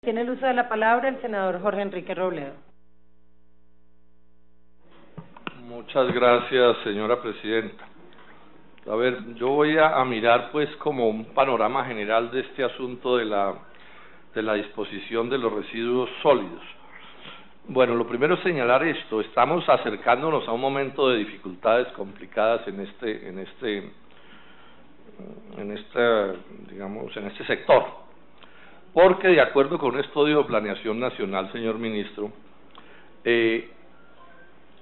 Tiene el uso de la palabra el senador Jorge Enrique Robledo. Muchas gracias, señora presidenta. A ver, yo voy a mirar pues como un panorama general de este asunto de la disposición de los residuos sólidos. Bueno, lo primero es señalar esto: estamos acercándonos a un momento de dificultades complicadas en este sector, porque de acuerdo con un estudio de planeación nacional, señor ministro,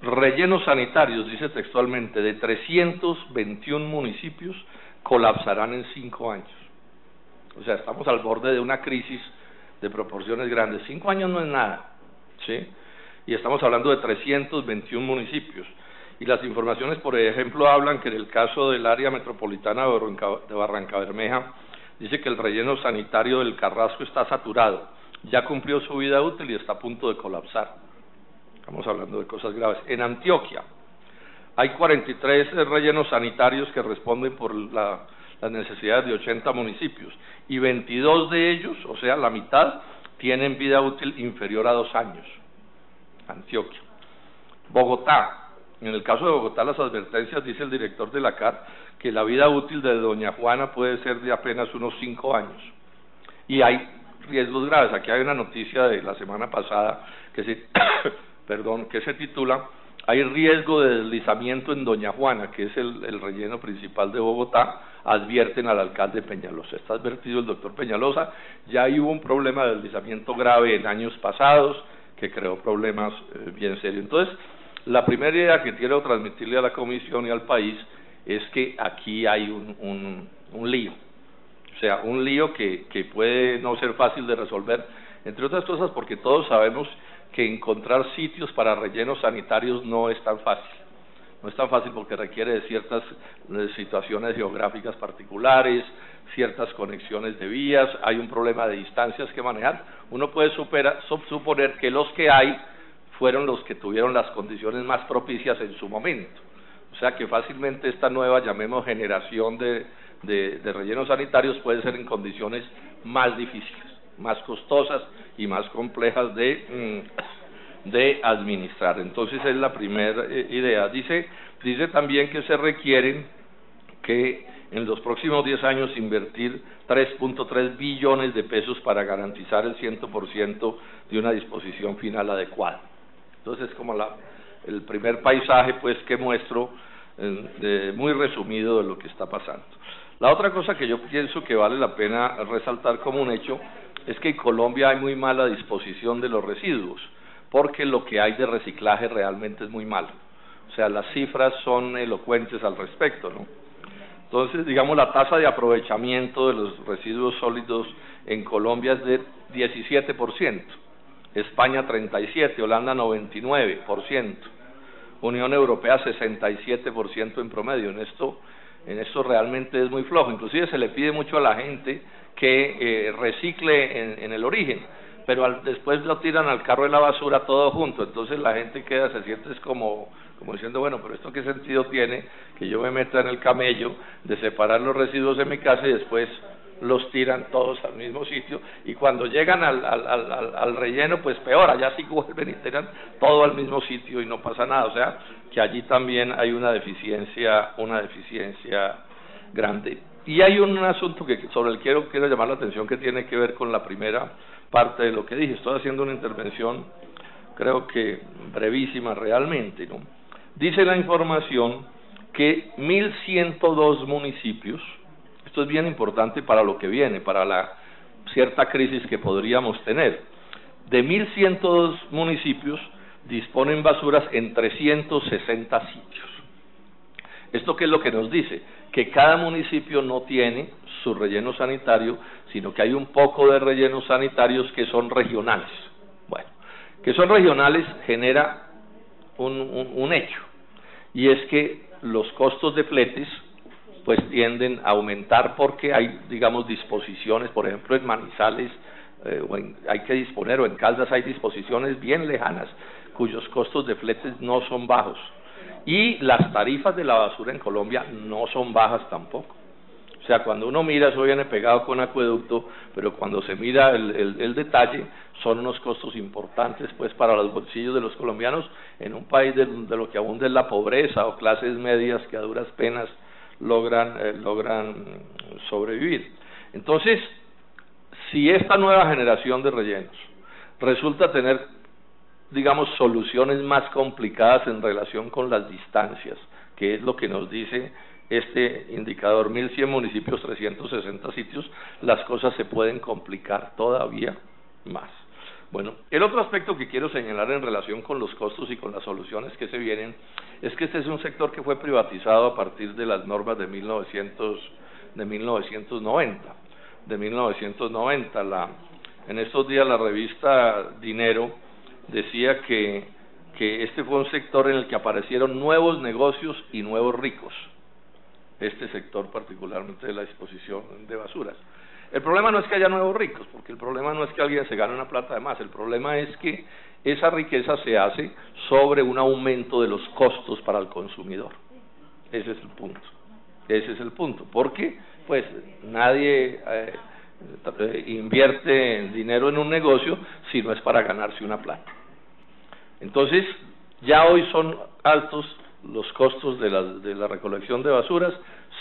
rellenos sanitarios, dice textualmente, de 321 municipios colapsarán en 5 años. O sea, estamos al borde de una crisis de proporciones grandes. 5 años no es nada, ¿sí? Y estamos hablando de 321 municipios. Y las informaciones, por ejemplo, hablan que en el caso del área metropolitana de Barrancabermeja, dice que el relleno sanitario del Carrasco está saturado, ya cumplió su vida útil y está a punto de colapsar. Estamos hablando de cosas graves. En Antioquia hay 43 rellenos sanitarios que responden por las necesidades de 80 municipios, y 22 de ellos, o sea, la mitad, tienen vida útil inferior a 2 años. Antioquia. Bogotá. En el caso de Bogotá, las advertencias, dice el director de la CAR, que la vida útil de Doña Juana puede ser de apenas unos 5 años. Y hay riesgos graves. Aquí hay una noticia de la semana pasada que se titula "Hay riesgo de deslizamiento en Doña Juana", que es el relleno principal de Bogotá. Advierten al alcalde Peñalosa. Está advertido el doctor Peñalosa. Ya hubo un problema de deslizamiento grave en años pasados que creó problemas bien serios. Entonces, la primera idea que quiero transmitirle a la comisión y al país es que aquí hay un lío. O sea, un lío que puede no ser fácil de resolver, entre otras cosas porque todos sabemos que encontrar sitios para rellenos sanitarios no es tan fácil. No es tan fácil porque requiere de ciertas situaciones geográficas particulares, ciertas conexiones de vías, hay un problema de distancias que manejar. Uno puede suponer que los que hay fueron los que tuvieron las condiciones más propicias en su momento. O sea que fácilmente esta nueva, llamemos, generación de rellenos sanitarios puede ser en condiciones más difíciles, más costosas y más complejas de administrar. Entonces es la primera idea. Dice también que se requieren que en los próximos 10 años invertir 3.3 billones de pesos para garantizar el 100% de una disposición final adecuada. Entonces es como el primer paisaje pues que muestro muy resumido de lo que está pasando. La otra cosa que yo pienso que vale la pena resaltar como un hecho es que en Colombia hay muy mala disposición de los residuos, porque lo que hay de reciclaje realmente es muy malo. O sea, las cifras son elocuentes al respecto, ¿no? Entonces, digamos, la tasa de aprovechamiento de los residuos sólidos en Colombia es de 17%, España 37%, Holanda 99%, Unión Europea 67% en promedio. En esto realmente es muy flojo. Inclusive se le pide mucho a la gente que recicle en el origen, pero después lo tiran al carro de la basura todo junto. Entonces la gente se siente como diciendo, bueno, pero esto qué sentido tiene que yo me meta en el camello de separar los residuos de mi casa y después los tiran todos al mismo sitio, y cuando llegan al relleno pues peor, allá sí vuelven y tiran todo al mismo sitio y no pasa nada. O sea que allí también hay una deficiencia grande. Y hay un asunto sobre el que quiero llamar la atención, que tiene que ver con la primera parte de lo que dije. Estoy haciendo una intervención creo que brevísima realmente, ¿no? Dice la información que 1.102 municipios, esto es bien importante para lo que viene, para la cierta crisis que podríamos tener, de 1.102 municipios disponen basuras en 360 sitios. ¿Esto qué es lo que nos dice? Que cada municipio no tiene su relleno sanitario, sino que hay un poco de rellenos sanitarios que son regionales. Bueno, que son regionales genera un hecho, y es que los costos de fletes pues tienden a aumentar porque hay, digamos, disposiciones, por ejemplo en Manizales hay que disponer, o en Caldas hay disposiciones bien lejanas cuyos costos de fletes no son bajos, y las tarifas de la basura en Colombia no son bajas tampoco. O O sea, cuando uno mira, eso viene pegado con acueducto, pero cuando se mira el detalle, son unos costos importantes pues para los bolsillos de los colombianos en un país de lo que abunda es la pobreza o clases medias que a duras penas logran sobrevivir. Entonces, si esta nueva generación de rellenos resulta tener, digamos, soluciones más complicadas en relación con las distancias, que es lo que nos dice este indicador, 1.100 municipios, 360 sitios, las cosas se pueden complicar todavía más. Bueno, el otro aspecto que quiero señalar en relación con los costos y con las soluciones que se vienen, es que este es un sector que fue privatizado a partir de las normas de 1990. En estos días la revista Dinero decía que este fue un sector en el que aparecieron nuevos negocios y nuevos ricos. Este sector particularmente de la disposición de basuras. El problema no es que haya nuevos ricos, porque el problema no es que alguien se gane una plata de más, el problema es que esa riqueza se hace sobre un aumento de los costos para el consumidor. Ese es el punto, porque pues nadie invierte dinero en un negocio si no es para ganarse una plata. Entonces, ya hoy son altos los costos de la recolección de basuras,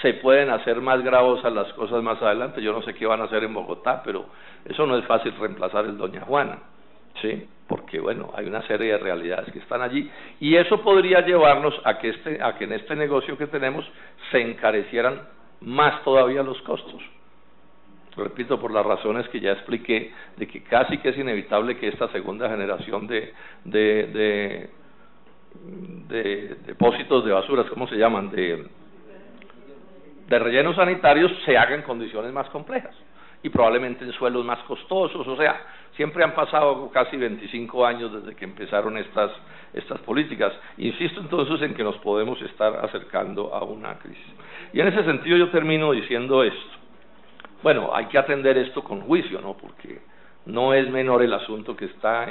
se pueden hacer más gravosas las cosas más adelante. Yo no sé qué van a hacer en Bogotá, pero eso no es fácil reemplazar el Doña Juana, ¿sí? Porque bueno, hay una serie de realidades que están allí, y eso podría llevarnos a que en este negocio que tenemos se encarecieran más todavía los costos. Repito, por las razones que ya expliqué, de que casi que es inevitable que esta segunda generación de depósitos de basuras, ¿cómo se llaman?, de rellenos sanitarios, se haga en condiciones más complejas y probablemente en suelos más costosos. O sea, siempre han pasado casi 25 años desde que empezaron estas políticas. Insisto entonces en que nos podemos estar acercando a una crisis. Y en ese sentido yo termino diciendo esto. Bueno, hay que atender esto con juicio, ¿no? Porque no es menor el asunto que está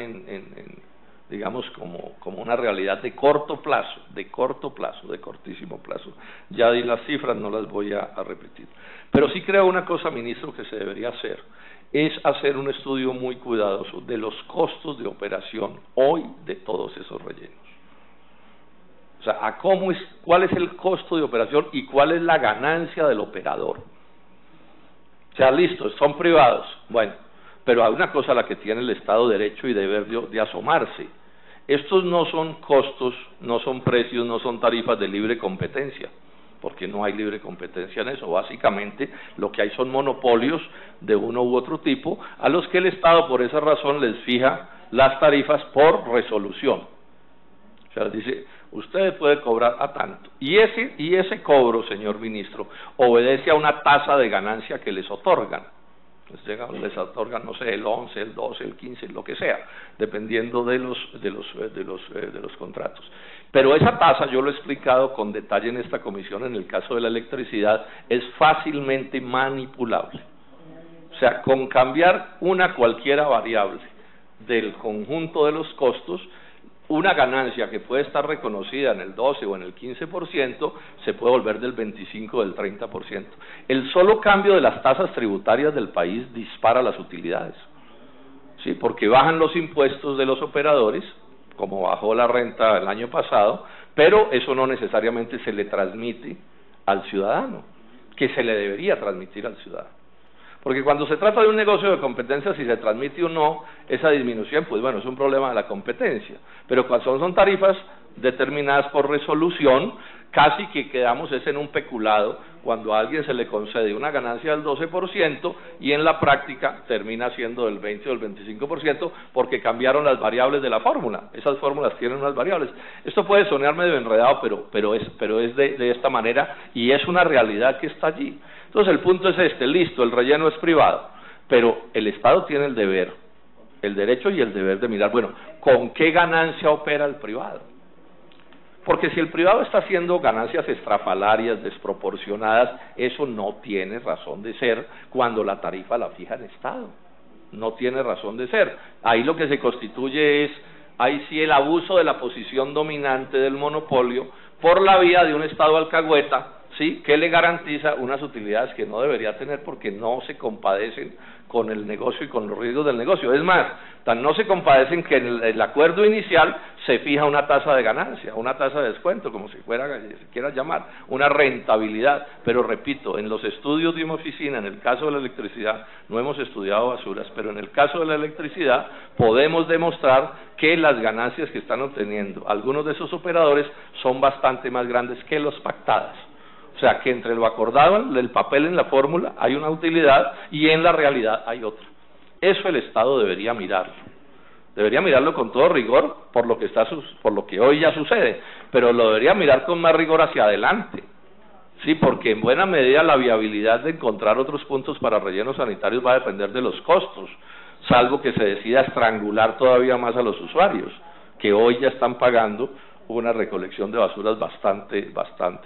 digamos, como una realidad de corto plazo, de cortísimo plazo. Ya di las cifras, no las voy a repetir. Pero sí creo una cosa, ministro, que se debería hacer, es hacer un estudio muy cuidadoso de los costos de operación hoy de todos esos rellenos. O sea, cuál es el costo de operación y cuál es la ganancia del operador. O sea, listo, son privados, bueno, pero hay una cosa a la que tiene el Estado derecho y deber de asomarse. Estos no son costos, no son precios, no son tarifas de libre competencia, porque no hay libre competencia en eso. Básicamente lo que hay son monopolios de uno u otro tipo, a los que el Estado por esa razón les fija las tarifas por resolución. O sea, dice, usted puede cobrar a tanto, y ese cobro, señor ministro, obedece a una tasa de ganancia que les otorgan. Les otorgan, no sé, el 11, el 12, el 15, lo que sea, dependiendo de los contratos. Pero esa tasa, yo lo he explicado con detalle en esta comisión, en el caso de la electricidad, es fácilmente manipulable. O sea, con cambiar cualquiera variable del conjunto de los costos, una ganancia que puede estar reconocida en el 12 o en el 15% se puede volver del 25 o del 30%. El solo cambio de las tasas tributarias del país dispara las utilidades, ¿sí? Porque bajan los impuestos de los operadores, como bajó la renta el año pasado, pero eso no necesariamente se le transmite al ciudadano, que se le debería transmitir al ciudadano. Porque cuando se trata de un negocio de competencia, si se transmite o no esa disminución, pues bueno, es un problema de la competencia. Pero cuando son tarifas determinadas por resolución, casi que quedamos en un peculado cuando a alguien se le concede una ganancia del 12% y en la práctica termina siendo del 20 o del 25% porque cambiaron las variables de la fórmula. Esas fórmulas tienen unas variables. Esto puede sonar medio enredado, pero es de esta manera y es una realidad que está allí. Entonces el punto es listo, el relleno es privado, pero el Estado tiene el deber, el derecho y el deber de mirar, bueno, ¿con qué ganancia opera el privado? Porque si el privado está haciendo ganancias estrafalarias, desproporcionadas, eso no tiene razón de ser cuando la tarifa la fija el Estado. No tiene razón de ser. Ahí lo que se constituye es, ahí sí, el abuso de la posición dominante del monopolio por la vía de un Estado alcahueta, ¿sí?, que le garantiza unas utilidades que no debería tener porque no se compadecen con el negocio y con los riesgos del negocio. Es más, tan no se compadecen que en el acuerdo inicial se fija una tasa de ganancia, una tasa de descuento, como si fuera, se quiera llamar, una rentabilidad. Pero repito, en los estudios de una oficina, en el caso de la electricidad, no hemos estudiado basuras, pero en el caso de la electricidad podemos demostrar que las ganancias que están obteniendo algunos de esos operadores son bastante más grandes que los pactadas. O sea, que entre lo acordado, el papel en la fórmula, hay una utilidad y en la realidad hay otra. Eso el Estado debería mirarlo con todo rigor por lo que hoy ya sucede, pero lo debería mirar con más rigor hacia adelante. Sí, porque en buena medida la viabilidad de encontrar otros puntos para rellenos sanitarios va a depender de los costos, salvo que se decida estrangular todavía más a los usuarios, que hoy ya están pagando una recolección de basuras bastante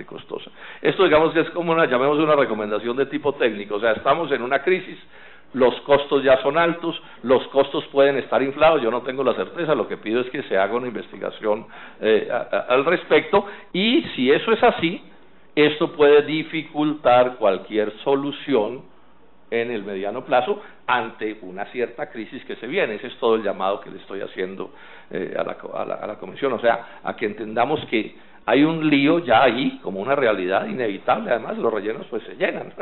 costosa. Esto, digamos, que es como llamemos una recomendación de tipo técnico. O sea, estamos en una crisis, los costos ya son altos, los costos pueden estar inflados, yo no tengo la certeza, lo que pido es que se haga una investigación al respecto, y si eso es así, esto puede dificultar cualquier solución en el mediano plazo ante una cierta crisis que se viene. Ese es todo el llamado que le estoy haciendo a la Comisión, o sea, a que entendamos que hay un lío ya ahí como una realidad inevitable. Además, los rellenos pues se llenan.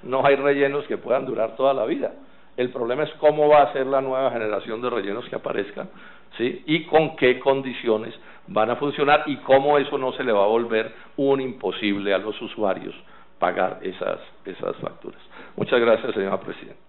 No hay rellenos que puedan durar toda la vida. El problema es cómo va a ser la nueva generación de rellenos que aparezcan, ¿sí?, y con qué condiciones van a funcionar y cómo eso no se le va a volver un imposible a los usuarios pagar esas facturas. Muchas gracias, señora Presidenta.